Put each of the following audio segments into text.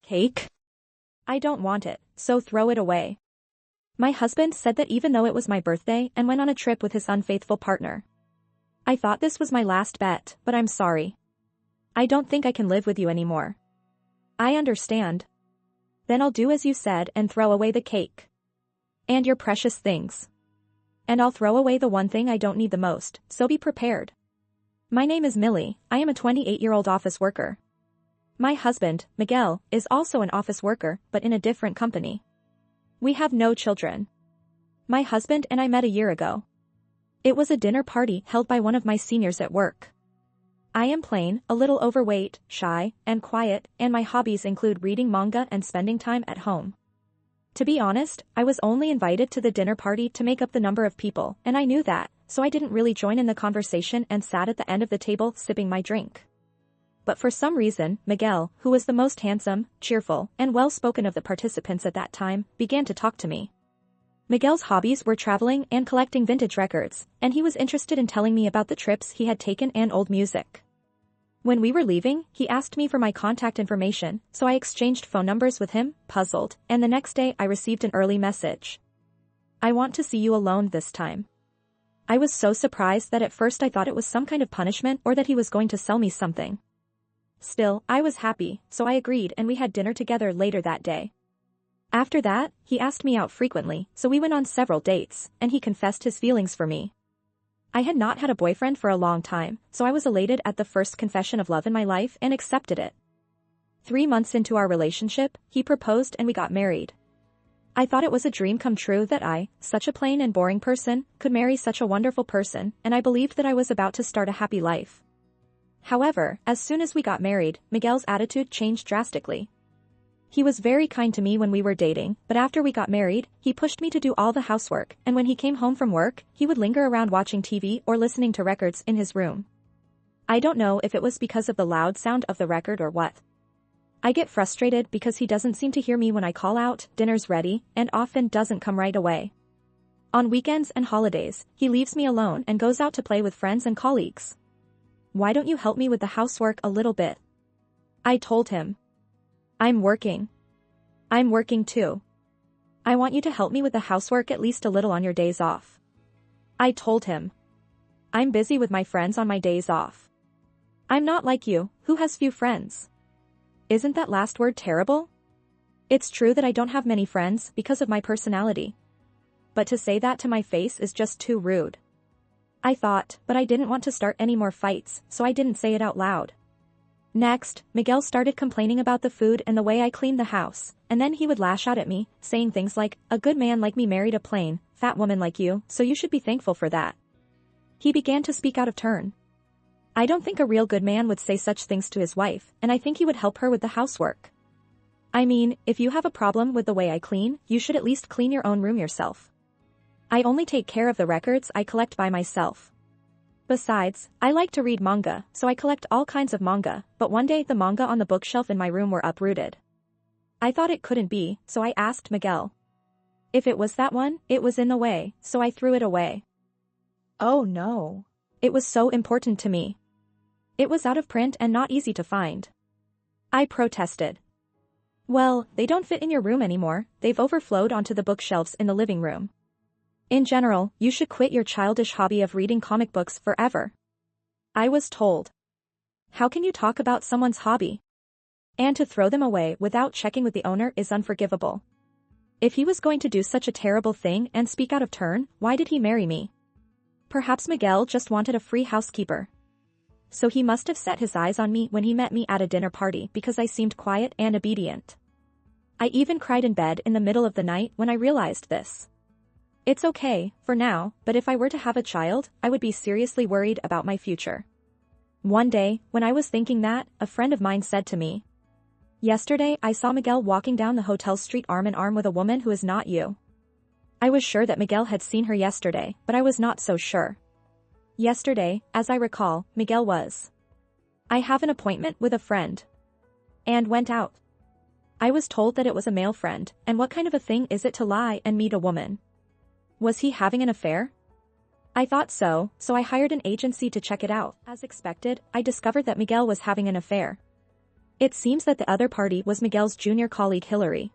Cake? I don't want it, so throw it away. My husband said that even though it was my birthday and went on a trip with his unfaithful partner. I thought this was my last bet, but I'm sorry. I don't think I can live with you anymore. I understand. Then I'll do as you said and throw away the cake. And your precious things. And I'll throw away the one thing I don't need the most, so be prepared. My name is Millie, I am a 28-year-old office worker. My husband, Miguel, is also an office worker, but in a different company. We have no children. My husband and I met a year ago. It was a dinner party held by one of my seniors at work. I am plain, a little overweight, shy, and quiet, and my hobbies include reading manga and spending time at home. To be honest, I was only invited to the dinner party to make up the number of people, and I knew that, so I didn't really join in the conversation and sat at the end of the table sipping my drink. But for some reason, Miguel, who was the most handsome, cheerful, and well-spoken of the participants at that time, began to talk to me. Miguel's hobbies were traveling and collecting vintage records, and he was interested in telling me about the trips he had taken and old music. When we were leaving, he asked me for my contact information, so I exchanged phone numbers with him, puzzled, and the next day I received an early message. I want to see you alone this time. I was so surprised that at first I thought it was some kind of punishment or that he was going to sell me something. Still, I was happy, so I agreed and we had dinner together later that day. After that, he asked me out frequently, so we went on several dates, and he confessed his feelings for me. I had not had a boyfriend for a long time, so I was elated at the first confession of love in my life and accepted it. 3 months into our relationship, he proposed and we got married. I thought it was a dream come true that I, such a plain and boring person, could marry such a wonderful person, and I believed that I was about to start a happy life. However, as soon as we got married, Miguel's attitude changed drastically. He was very kind to me when we were dating, but after we got married, he pushed me to do all the housework, and when he came home from work, he would linger around watching TV or listening to records in his room. I don't know if it was because of the loud sound of the record or what. I get frustrated because he doesn't seem to hear me when I call out, "Dinner's ready," and often doesn't come right away. On weekends and holidays, he leaves me alone and goes out to play with friends and colleagues. Why don't you help me with the housework a little bit? I told him. I'm working too. I want you to help me with the housework at least a little on your days off. I told him. I'm busy with my friends on my days off. I'm not like you, who has few friends. Isn't that last word terrible? It's true that I don't have many friends because of my personality. But to say that to my face is just too rude. I thought, but I didn't want to start any more fights, so I didn't say it out loud. Next, Miguel started complaining about the food and the way I cleaned the house, and then he would lash out at me, saying things like, "A good man like me married a plain, fat woman like you, so you should be thankful for that." He began to speak out of turn. I don't think a real good man would say such things to his wife, and I think he would help her with the housework. I mean, if you have a problem with the way I clean, you should at least clean your own room yourself. I only take care of the records I collect by myself. Besides, I like to read manga, so I collect all kinds of manga, but one day the manga on the bookshelf in my room were uprooted. I thought it couldn't be, so I asked Miguel. If it was that one, it was in the way, so I threw it away. Oh no. It was so important to me. It was out of print and not easy to find. I protested. Well, they don't fit in your room anymore, they've overflowed onto the bookshelves in the living room. In general, you should quit your childish hobby of reading comic books forever. I was told. How can you talk about someone's hobby? And to throw them away without checking with the owner is unforgivable. If he was going to do such a terrible thing and speak out of turn, why did he marry me? Perhaps Miguel just wanted a free housekeeper. So he must have set his eyes on me when he met me at a dinner party because I seemed quiet and obedient. I even cried in bed in the middle of the night when I realized this. It's okay, for now, but if I were to have a child, I would be seriously worried about my future. One day, when I was thinking that, a friend of mine said to me, "Yesterday I saw Miguel walking down the hotel street arm in arm with a woman who is not you." I was sure that Miguel had seen her yesterday, but I was not so sure. Yesterday, as I recall, Miguel was. I have an appointment with a friend. And went out. I was told that it was a male friend, and what kind of a thing is it to lie and meet a woman? Was he having an affair? I thought so, so I hired an agency to check it out. As expected, I discovered that Miguel was having an affair. It seems that the other party was Miguel's junior colleague Hillary.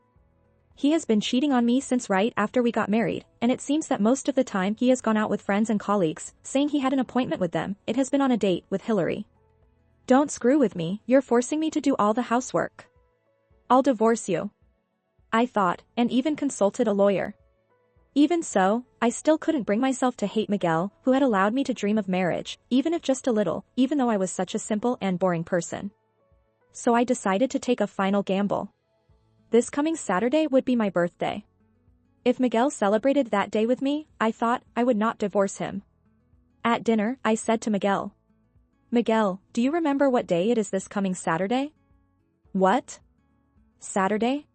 He has been cheating on me since right after we got married, and it seems that most of the time he has gone out with friends and colleagues, saying he had an appointment with them. It has been on a date with Hillary. Don't screw with me, you're forcing me to do all the housework. I'll divorce you. I thought, and even consulted a lawyer. Even so, I still couldn't bring myself to hate Miguel, who had allowed me to dream of marriage, even if just a little, even though I was such a simple and boring person. So I decided to take a final gamble. This coming Saturday would be my birthday. If Miguel celebrated that day with me, I thought I would not divorce him. At dinner, I said to Miguel, "Miguel, do you remember what day it is this coming Saturday?" "What? Saturday?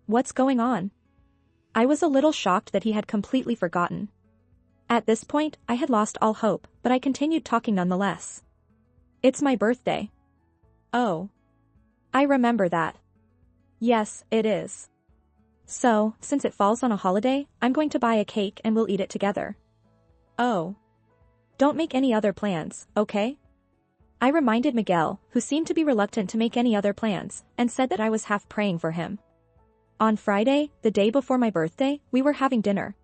What's going on?" I was a little shocked that he had completely forgotten. At this point, I had lost all hope, but I continued talking nonetheless. "It's my birthday." "Oh. I remember that." "Yes, it is. So, since it falls on a holiday, I'm going to buy a cake and we'll eat it together." "Oh. Don't make any other plans, okay?" I reminded Miguel, who seemed to be reluctant to make any other plans, and said that I was half praying for him. On Friday, the day before my birthday, we were having dinner.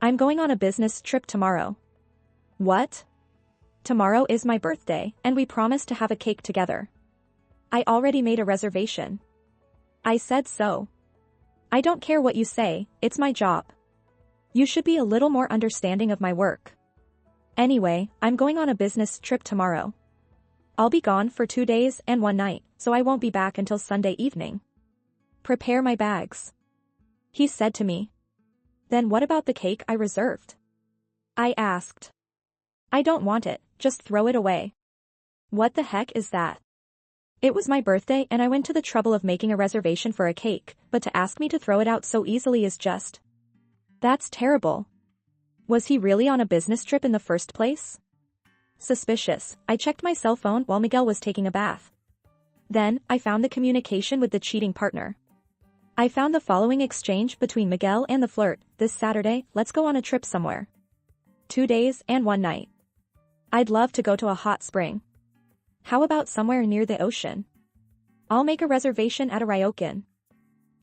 "I'm going on a business trip tomorrow." "What?" "Tomorrow is my birthday, and we promised to have a cake together." "I already made a reservation." I said so. "I don't care what you say, it's my job. You should be a little more understanding of my work. Anyway, I'm going on a business trip tomorrow. I'll be gone for 2 days and 1 night, so I won't be back until Sunday evening. Prepare my bags." He said to me. "Then what about the cake I reserved?" I asked. "I don't want it, just throw it away." "What the heck is that?" It was my birthday and I went to the trouble of making a reservation for a cake, but to ask me to throw it out so easily is just... That's terrible. Was he really on a business trip in the first place? Suspicious, I checked my cell phone while Miguel was taking a bath. Then, I found the communication with the cheating partner. I found the following exchange between Miguel and the flirt: "This Saturday, let's go on a trip somewhere. 2 days and 1 night. I'd love to go to a hot spring. How about somewhere near the ocean? I'll make a reservation at a ryokan.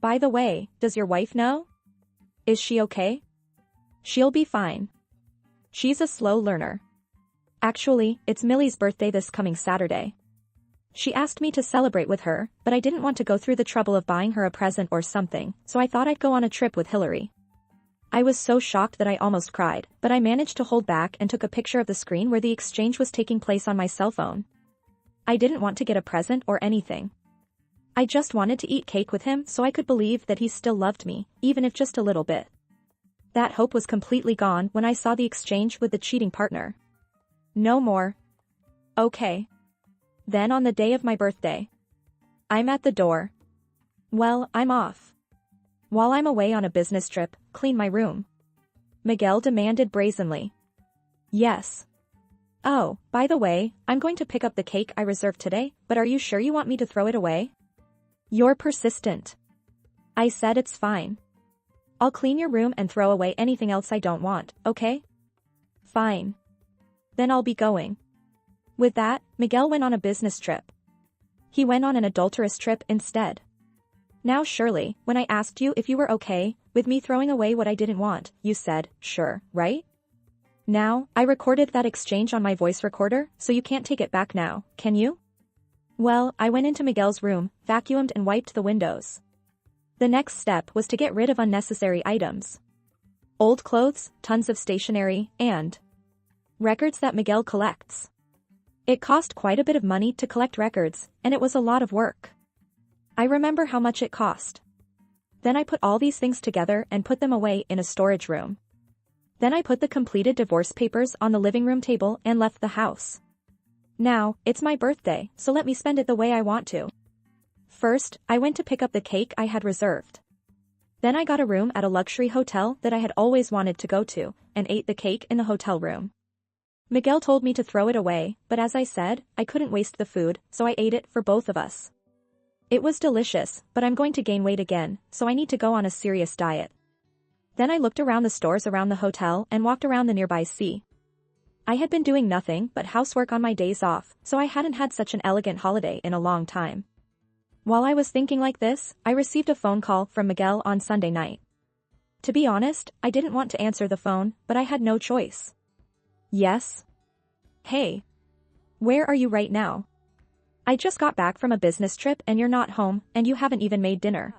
By the way, does your wife know? Is she okay? She'll be fine. She's a slow learner. Actually, it's Millie's birthday this coming Saturday. She asked me to celebrate with her, but I didn't want to go through the trouble of buying her a present or something, so I thought I'd go on a trip with Hillary." I was so shocked that I almost cried, but I managed to hold back and took a picture of the screen where the exchange was taking place on my cell phone. I didn't want to get a present or anything. I just wanted to eat cake with him so I could believe that he still loved me, even if just a little bit. That hope was completely gone when I saw the exchange with the cheating partner. No more. Okay. Then on the day of my birthday, I'm at the door. Well, I'm off. While I'm away on a business trip, clean my room. Miguel demanded brazenly. Yes. Oh, by the way, I'm going to pick up the cake I reserved today, but are you sure you want me to throw it away? You're persistent. I said it's fine. I'll clean your room and throw away anything else I don't want, okay? Fine. Then I'll be going. With that, Miguel went on a business trip. He went on an adulterous trip instead. Now Shirley, when I asked you if you were okay with me throwing away what I didn't want, you said, sure, right? Now, I recorded that exchange on my voice recorder, so you can't take it back now, can you? Well, I went into Miguel's room, vacuumed and wiped the windows. The next step was to get rid of unnecessary items. Old clothes, tons of stationery, and records that Miguel collects. It cost quite a bit of money to collect records, and it was a lot of work. I remember how much it cost. Then I put all these things together and put them away in a storage room. Then I put the completed divorce papers on the living room table and left the house. Now, it's my birthday, so let me spend it the way I want to. First, I went to pick up the cake I had reserved. Then I got a room at a luxury hotel that I had always wanted to go to, and ate the cake in the hotel room. Miguel told me to throw it away, but as I said, I couldn't waste the food, so I ate it for both of us. It was delicious, but I'm going to gain weight again, so I need to go on a serious diet. Then I looked around the stores around the hotel and walked around the nearby sea. I had been doing nothing but housework on my days off, so I hadn't had such an elegant holiday in a long time. While I was thinking like this, I received a phone call from Miguel on Sunday night. To be honest, I didn't want to answer the phone, but I had no choice. Yes? Hey. Where are you right now? I just got back from a business trip and you're not home, and you haven't even made dinner.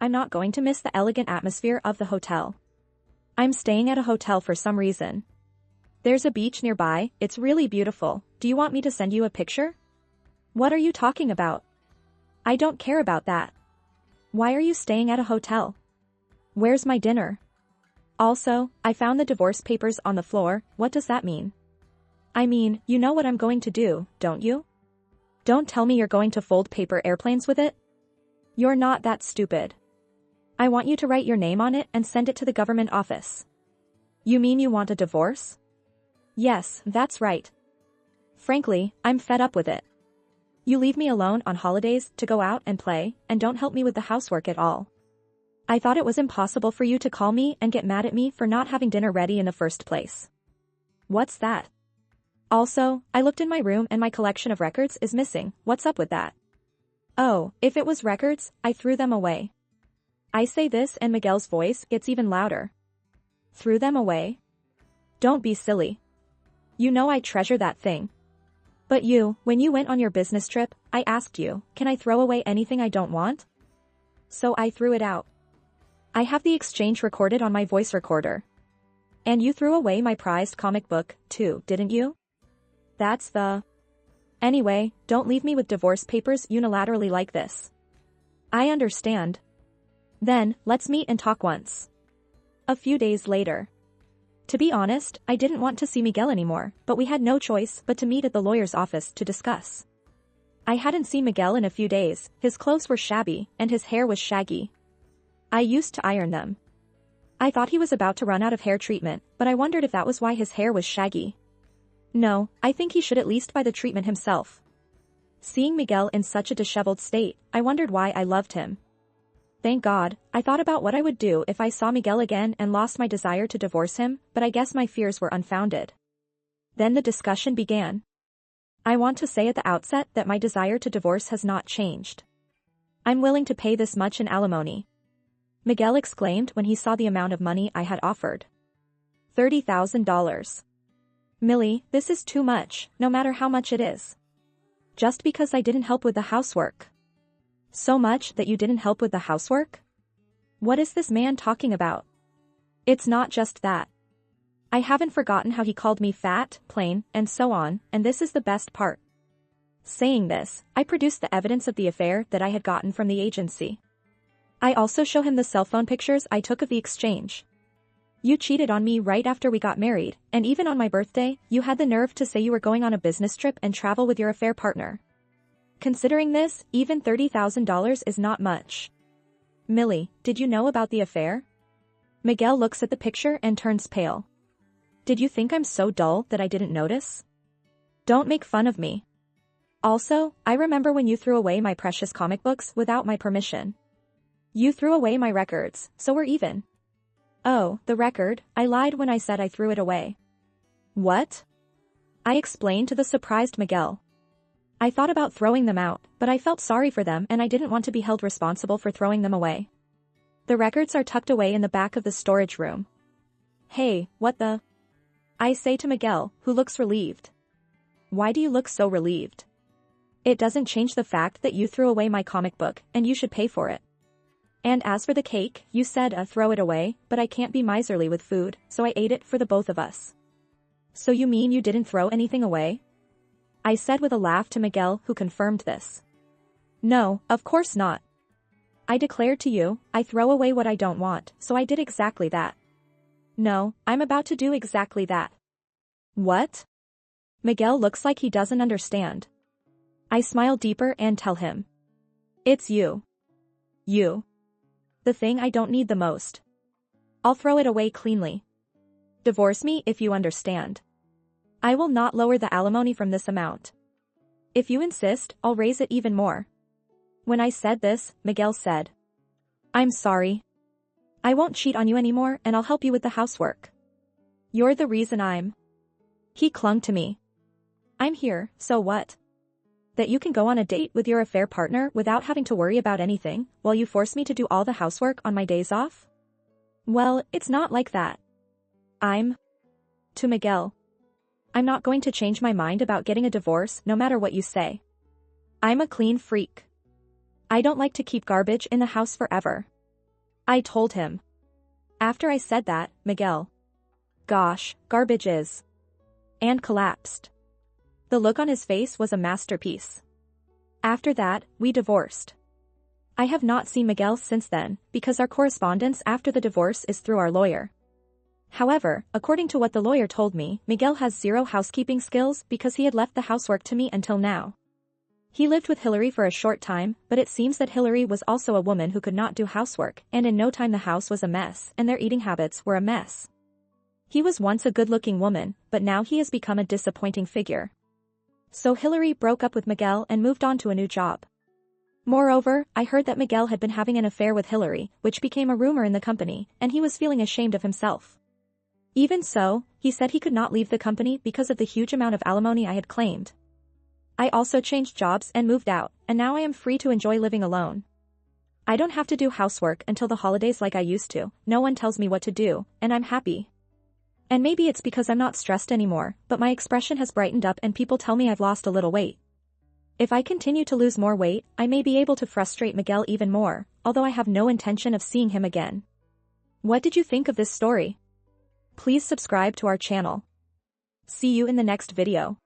I'm not going to miss the elegant atmosphere of the hotel. I'm staying at a hotel for some reason. There's a beach nearby, it's really beautiful. Do you want me to send you a picture? What are you talking about? I don't care about that. Why are you staying at a hotel? Where's my dinner? Also, I found the divorce papers on the floor. What does that mean? I mean, you know what I'm going to do, don't you? Don't tell me you're going to fold paper airplanes with it. You're not that stupid. I want you to write your name on it and send it to the government office. You mean you want a divorce? Yes, that's right. Frankly, I'm fed up with it. You leave me alone on holidays to go out and play, and don't help me with the housework at all. I thought it was impossible for you to call me and get mad at me for not having dinner ready in the first place. What's that? Also, I looked in my room and my collection of records is missing. What's up with that? Oh, if it was records, I threw them away. I say this and Miguel's voice gets even louder. Threw them away? Don't be silly. You know I treasure that thing. But you, when you went on your business trip, I asked you, can I throw away anything I don't want? So I threw it out. I have the exchange recorded on my voice recorder. And you threw away my prized comic book, too, didn't you? That's the... Anyway, don't leave me with divorce papers unilaterally like this. I understand. Then, let's meet and talk once. A few days later. To be honest, I didn't want to see Miguel anymore, but we had no choice but to meet at the lawyer's office to discuss. I hadn't seen Miguel in a few days, his clothes were shabby, and his hair was shaggy. I used to iron them. I thought he was about to run out of hair treatment, but I wondered if that was why his hair was shaggy. No, I think he should at least buy the treatment himself. Seeing Miguel in such a disheveled state, I wondered why I loved him. Thank God, I thought about what I would do if I saw Miguel again and lost my desire to divorce him, but I guess my fears were unfounded. Then the discussion began. I want to say at the outset that my desire to divorce has not changed. I'm willing to pay this much in alimony. Miguel exclaimed when he saw the amount of money I had offered. $30,000. Millie, this is too much, no matter how much it is. Just because I didn't help with the housework. So much that you didn't help with the housework? What is this man talking about? It's not just that. I haven't forgotten how he called me fat, plain, and so on, and this is the best part. Saying this, I produced the evidence of the affair that I had gotten from the agency. I also show him the cell phone pictures I took of the exchange. You cheated on me right after we got married, and even on my birthday, you had the nerve to say you were going on a business trip and travel with your affair partner. Considering this, even $30,000 is not much. Millie, did you know about the affair? Miguel looks at the picture and turns pale. Did you think I'm so dull that I didn't notice? Don't make fun of me. Also, I remember when you threw away my precious comic books without my permission. You threw away my records, so we're even. Oh, the record, I lied when I said I threw it away. What? I explained to the surprised Miguel. I thought about throwing them out, but I felt sorry for them and I didn't want to be held responsible for throwing them away. The records are tucked away in the back of the storage room. Hey, what the? I say to Miguel, who looks relieved. Why do you look so relieved? It doesn't change the fact that you threw away my comic book and you should pay for it. And as for the cake, you said throw it away, but I can't be miserly with food, so I ate it for the both of us. So you mean you didn't throw anything away? I said with a laugh to Miguel, who confirmed this. No, of course not. I declared to you, I throw away what I don't want, so I did exactly that. No, I'm about to do exactly that. What? Miguel looks like he doesn't understand. I smile deeper and tell him. It's you. You. The thing I don't need the most. I'll throw it away cleanly. Divorce me if you understand. I will not lower the alimony from this amount. If you insist, I'll raise it even more. When I said this, Miguel said. I'm sorry. I won't cheat on you anymore and I'll help you with the housework. You're the reason I'm. He clung to me. I'm here, so what? That you can go on a date with your affair partner without having to worry about anything, while you force me to do all the housework on my days off? Well, it's not like that. To Miguel. I'm not going to change my mind about getting a divorce no matter what you say. I'm a clean freak. I don't like to keep garbage in the house forever. I told him. After I said that, Miguel. Gosh, garbage is. And collapsed. The look on his face was a masterpiece. After that, we divorced. I have not seen Miguel since then, because our correspondence after the divorce is through our lawyer. However, according to what the lawyer told me, Miguel has zero housekeeping skills because he had left the housework to me until now. He lived with Hillary for a short time, but it seems that Hillary was also a woman who could not do housework, and in no time the house was a mess, and their eating habits were a mess. He was once a good-looking woman, but now he has become a disappointing figure. So Hillary broke up with Miguel and moved on to a new job. Moreover, I heard that Miguel had been having an affair with Hillary, which became a rumor in the company, and he was feeling ashamed of himself. Even so, he said he could not leave the company because of the huge amount of alimony I had claimed. I also changed jobs and moved out, and now I am free to enjoy living alone. I don't have to do housework until the holidays like I used to, no one tells me what to do, and I'm happy. And maybe it's because I'm not stressed anymore, but my expression has brightened up and people tell me I've lost a little weight. If I continue to lose more weight, I may be able to frustrate Miguel even more, although I have no intention of seeing him again. What did you think of this story? Please subscribe to our channel. See you in the next video.